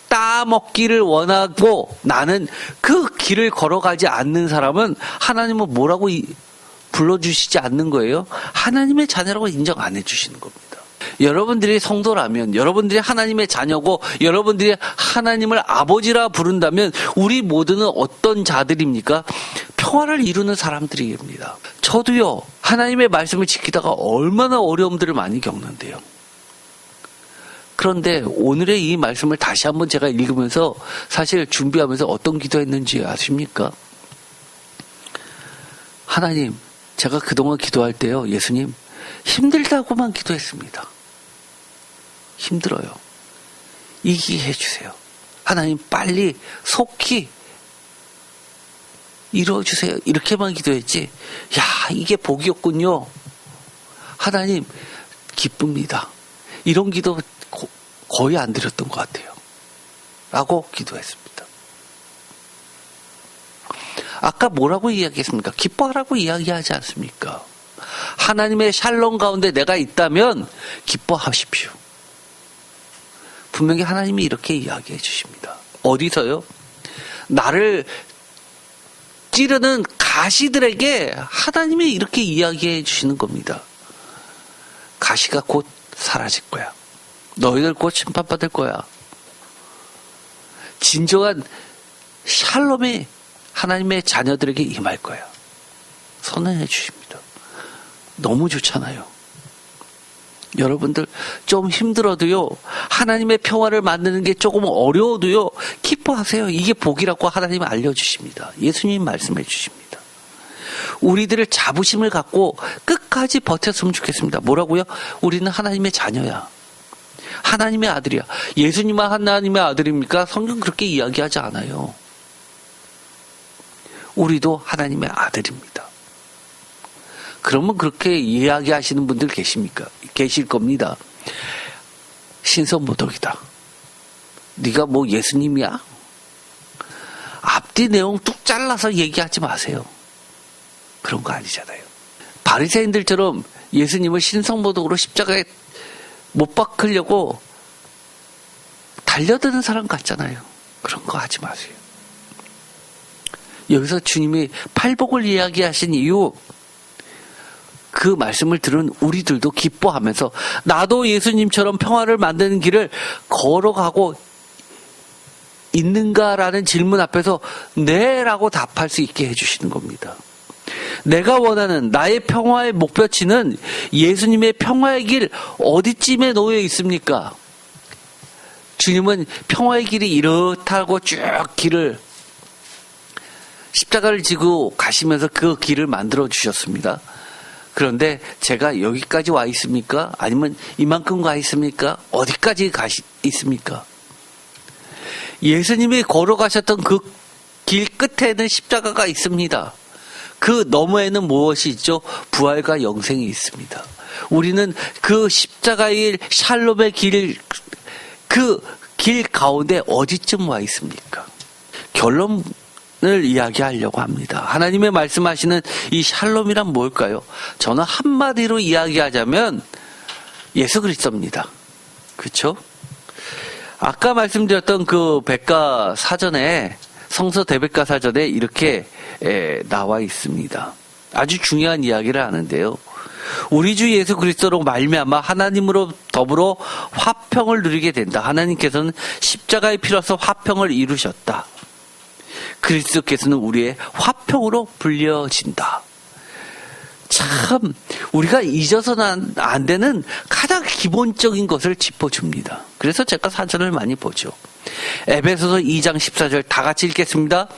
따먹기를 원하고 나는 그 길을 걸어가지 않는 사람은 하나님은 뭐라고 불러주시지 않는 거예요? 하나님의 자녀라고 인정 안 해주시는 겁니다. 여러분들이 성도라면, 여러분들이 하나님의 자녀고, 여러분들이 하나님을 아버지라 부른다면 우리 모두는 어떤 자들입니까? 평화를 이루는 사람들입니다. 저도요, 하나님의 말씀을 지키다가 얼마나 어려움들을 많이 겪는데요. 그런데 오늘의 이 말씀을 다시 한번 제가 읽으면서 사실 준비하면서 어떤 기도했는지 아십니까? 하나님, 제가 그동안 기도할 때요, 예수님, 힘들다고만 기도했습니다. 힘들어요. 이기게 해주세요. 하나님, 빨리 속히 이루어주세요. 이렇게만 기도했지. 야, 이게 복이었군요. 하나님, 기쁩니다. 이런 기도 거의 안 드렸던 것 같아요. 라고 기도했습니다. 아까 뭐라고 이야기했습니까? 기뻐하라고 이야기하지 않습니까? 하나님의 샬롬 가운데 내가 있다면 기뻐하십시오. 분명히 하나님이 이렇게 이야기해 주십니다. 어디서요? 나를 찌르는 가시들에게 하나님이 이렇게 이야기해 주시는 겁니다. 가시가 곧 사라질 거야. 너희들 곧 심판받을 거야. 진정한 샬롬이 하나님의 자녀들에게 임할 거야. 선언해 주십니다. 너무 좋잖아요. 여러분들 좀 힘들어도요, 하나님의 평화를 만드는 게 조금 어려워도요, 기뻐하세요. 이게 복이라고 하나님이 알려주십니다. 예수님 말씀해 주십니다. 우리들을 자부심을 갖고 끝까지 버텼으면 좋겠습니다. 뭐라고요? 우리는 하나님의 자녀야. 하나님의 아들이야. 예수님은 하나님의 아들입니까? 성경 그렇게 이야기하지 않아요. 우리도 하나님의 아들입니다. 그러면 그렇게 이야기하시는 분들 계십니까? 계실 겁니다. 신선모독이다. 네가 뭐 예수님이야? 앞뒤 내용 뚝 잘라서 얘기하지 마세요. 그런 거 아니잖아요. 바리새인들처럼 예수님을 신성모독으로 십자가에 못 박으려고 달려드는 사람 같잖아요. 그런 거 하지 마세요. 여기서 주님이 팔복을 이야기하신 이유, 그 말씀을 들은 우리들도 기뻐하면서 나도 예수님처럼 평화를 만드는 길을 걸어가고 있는가라는 질문 앞에서 네라고 답할 수 있게 해주시는 겁니다. 내가 원하는 나의 평화의 목표치는 예수님의 평화의 길 어디쯤에 놓여 있습니까? 주님은 평화의 길이 이렇다고 쭉 길을 십자가를 지고 가시면서 그 길을 만들어 주셨습니다. 그런데 제가 여기까지 와 있습니까? 아니면 이만큼 가 있습니까? 어디까지 있습니까? 예수님이 걸어가셨던 그 길 끝에는 십자가가 있습니다. 그 너머에는 무엇이 있죠? 부활과 영생이 있습니다. 우리는 그 십자가의 샬롬의 길, 그 길 가운데 어디쯤 와 있습니까? 결론을 이야기하려고 합니다. 하나님의 말씀하시는 이 샬롬이란 뭘까요? 저는 한마디로 이야기하자면 예수 그리스도입니다. 그렇죠? 아까 말씀드렸던 그 백과 사전에, 성서 대백과 사전에 이렇게 나와 있습니다. 아주 중요한 이야기를 하는데요. 우리 주 예수 그리스도로 말미암아 하나님으로 더불어 화평을 누리게 된다. 하나님께서는 십자가의 피로써 화평을 이루셨다. 그리스도께서는 우리의 화평으로 불려진다. 참 우리가 잊어서는 안 되는 가장 기본적인 것을 짚어줍니다. 그래서 제가 사전을 많이 보죠. 에베소서 2장 14절 다 같이 읽겠습니다.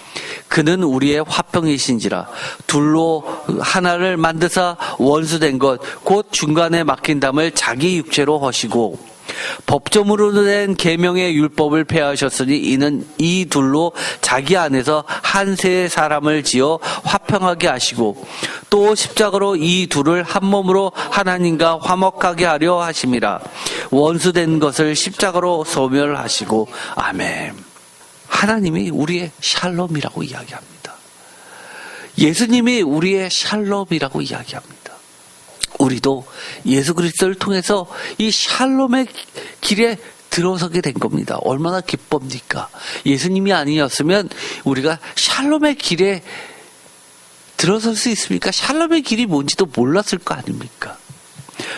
그는 우리의 화평이신지라 둘로 하나를 만드사 원수된 것 곧 중간에 막힌 담을 자기 육체로 허시고 법조문으로 된 계명의 율법을 폐하셨으니 이는 이 둘로 자기 안에서 한 세의 사람을 지어 화평하게 하시고 또 십자가로 이 둘을 한 몸으로 하나님과 화목하게 하려 하심이라. 원수된 것을 십자가로 소멸하시고. 아멘. 하나님이 우리의 샬롬이라고 이야기합니다. 예수님이 우리의 샬롬이라고 이야기합니다. 우리도 예수 그리스도를 통해서 이 샬롬의 길에 들어서게 된 겁니다. 얼마나 기쁩니까? 예수님이 아니었으면 우리가 샬롬의 길에 들어설 수 있습니까? 샬롬의 길이 뭔지도 몰랐을 거 아닙니까?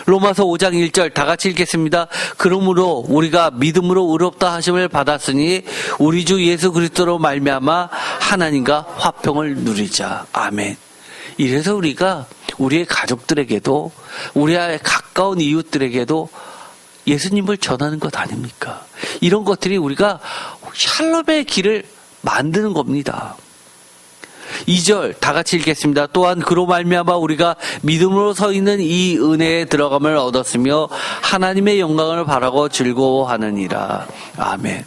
로마서 5장 1절 다 같이 읽겠습니다. 그러므로 우리가 믿음으로 의롭다 하심을 받았으니 우리 주 예수 그리스도로 말미암아 하나님과 화평을 누리자. 아멘. 이래서 우리가 우리의 가족들에게도 우리의 가까운 이웃들에게도 예수님을 전하는 것 아닙니까? 이런 것들이 우리가 샬롬의 길을 만드는 겁니다. 2절 다 같이 읽겠습니다. 또한 그로 말미암아 우리가 믿음으로 서 있는 이 은혜에 들어감을 얻었으며 하나님의 영광을 바라고 즐거워하느니라. 아멘.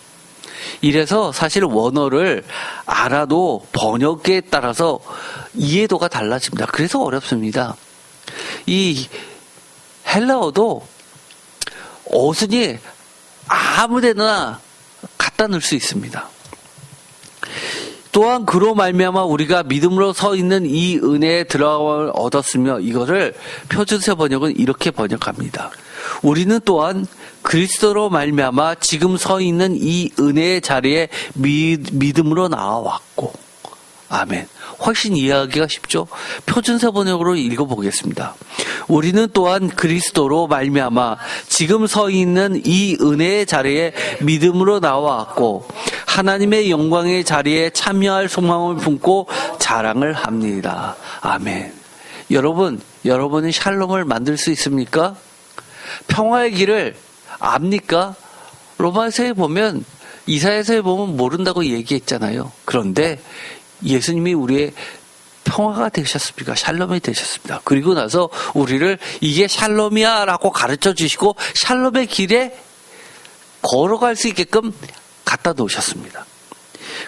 이래서 사실 원어를 알아도 번역에 따라서 이해도가 달라집니다. 그래서 어렵습니다. 이 헬라어도 어순이 아무데나 갖다 넣을 수 있습니다. 또한 그로 말미암아 우리가 믿음으로 서 있는 이 은혜에 들어감을 얻었으며 이거를 표준세 번역은 이렇게 번역합니다. 우리는 또한 그리스도로 말미암아 지금 서 있는 이 은혜의 자리에 믿음으로 나와왔고. 아멘. 훨씬 이해하기가 쉽죠? 표준세 번역으로 읽어보겠습니다. 우리는 또한 그리스도로 말미암아 지금 서 있는 이 은혜의 자리에 믿음으로 나와왔고 하나님의 영광의 자리에 참여할 소망을 품고 자랑을 합니다. 아멘. 여러분은 샬롬을 만들 수 있습니까? 평화의 길을 압니까? 로마서에 보면, 이사야서에 보면 모른다고 얘기했잖아요. 그런데 예수님이 우리의 평화가 되셨습니까? 샬롬이 되셨습니다. 그리고 나서 우리를 이게 샬롬이야 라고 가르쳐 주시고 샬롬의 길에 걸어갈 수 있게끔 갖다 놓으셨습니다.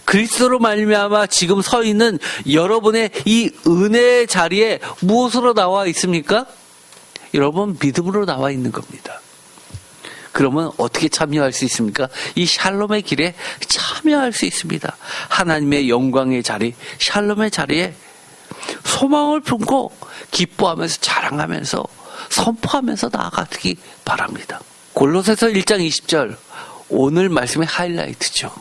그리스도로 말미암아 지금 서 있는 여러분의 이 은혜의 자리에 무엇으로 나와 있습니까? 여러분 믿음으로 나와 있는 겁니다. 그러면 어떻게 참여할 수 있습니까? 이 샬롬의 길에 참여할 수 있습니다. 하나님의 영광의 자리, 샬롬의 자리에 소망을 품고 기뻐하면서 자랑하면서 선포하면서 나아가기 바랍니다. 골로새서 1장 20절 오늘 말씀의 하이라이트죠.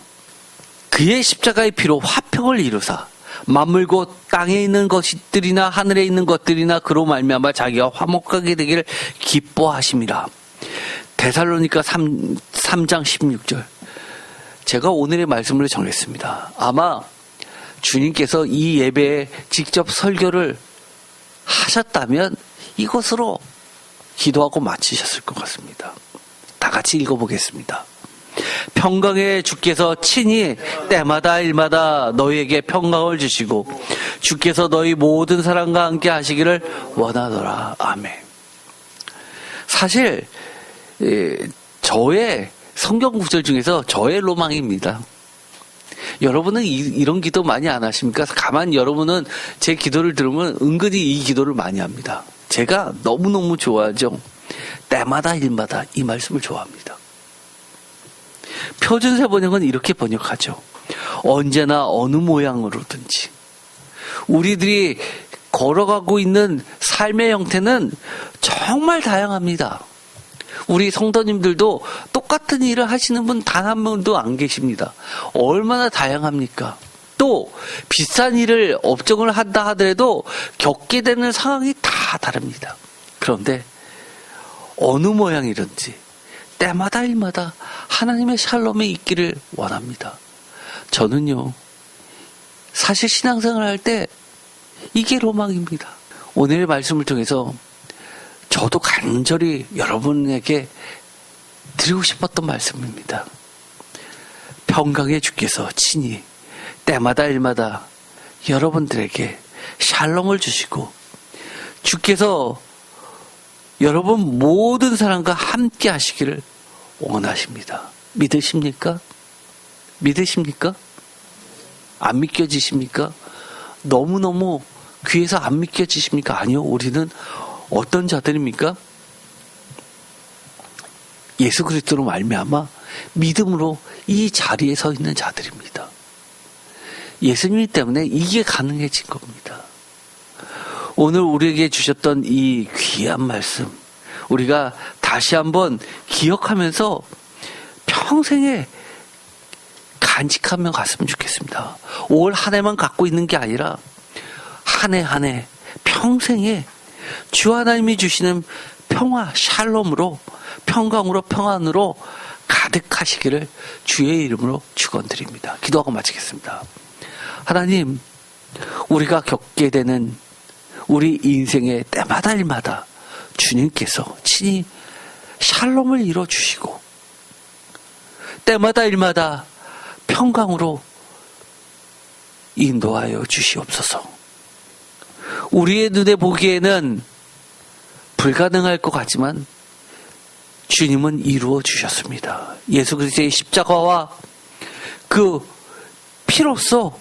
그의 십자가의 피로 화평을 이루사 만물 곧 땅에 있는 것들이나 하늘에 있는 것들이나 그로 말미암아 자기와 화목하게 되기를 기뻐하심이라. 데살로니가 3장 16절. 제가 오늘의 말씀을 정했습니다. 아마 주님께서 이 예배에 직접 설교를 하셨다면 이것으로 기도하고 마치셨을 것 같습니다. 다 같이 읽어보겠습니다. 평강의 주께서 친히 때마다 일마다 너희에게 평강을 주시고 주께서 너희 모든 사람과 함께 하시기를 원하노라. 아멘. 사실 저의 성경 구절 중에서 저의 로망입니다. 여러분은 이런 기도 많이 안 하십니까? 가만 여러분은 제 기도를 들으면 은근히 이 기도를 많이 합니다. 제가 너무너무 좋아하죠. 때마다 일마다 이 말씀을 좋아합니다. 표준세 번역은 이렇게 번역하죠. 언제나 어느 모양으로든지. 우리들이 걸어가고 있는 삶의 형태는 정말 다양합니다. 우리 성도님들도 똑같은 일을 하시는 분 단 한 분도 안 계십니다. 얼마나 다양합니까? 또 비싼 일을 업종을 한다 하더라도 겪게 되는 상황이 다 다릅니다. 그런데 어느 모양이든지 때마다 일마다 하나님의 샬롬이 있기를 원합니다. 저는요, 사실 신앙생활 할 때 이게 로망입니다. 오늘의 말씀을 통해서 저도 간절히 여러분에게 드리고 싶었던 말씀입니다. 평강의 주께서 친히 때마다 일마다 여러분들에게 샬롬을 주시고 주께서 여러분 모든 사람과 함께 하시기를 원하십니다. 믿으십니까? 믿으십니까? 안 믿겨지십니까? 너무너무 귀에서 안 믿겨지십니까? 아니요. 우리는 어떤 자들입니까? 예수 그리스도로 말미암아 믿음으로 이 자리에 서 있는 자들입니다. 예수님 때문에 이게 가능해진 겁니다. 오늘 우리에게 주셨던 이 귀한 말씀 우리가 다시 한번 기억하면서 평생에 간직하며 갔으면 좋겠습니다. 올 한 해만 갖고 있는 게 아니라 한 해 한 해 평생에 주 하나님이 주시는 평화, 샬롬으로, 평강으로, 평안으로 가득하시기를 주의 이름으로 축원드립니다. 기도하고 마치겠습니다. 하나님, 우리가 겪게 되는 우리 인생의 때마다 일마다 주님께서 친히 샬롬을 이뤄주시고 때마다 일마다 평강으로 인도하여 주시옵소서. 우리의 눈에 보기에는 불가능할 것 같지만 주님은 이루어 주셨습니다. 예수 그리스도의 십자가와 그 피로써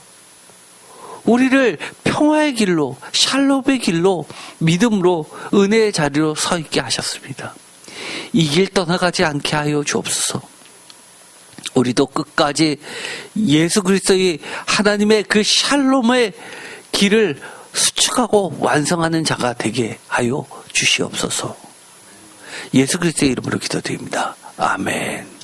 우리를 평화의 길로, 샬롬의 길로, 믿음으로, 은혜의 자리로 서 있게 하셨습니다. 이 길 떠나가지 않게 하여 주옵소서. 우리도 끝까지 예수 그리스도의 하나님의 그 샬롬의 길을 수축하고 완성하는 자가 되게 하여 주시옵소서. 예수 그리스도의 이름으로 기도드립니다. 아멘.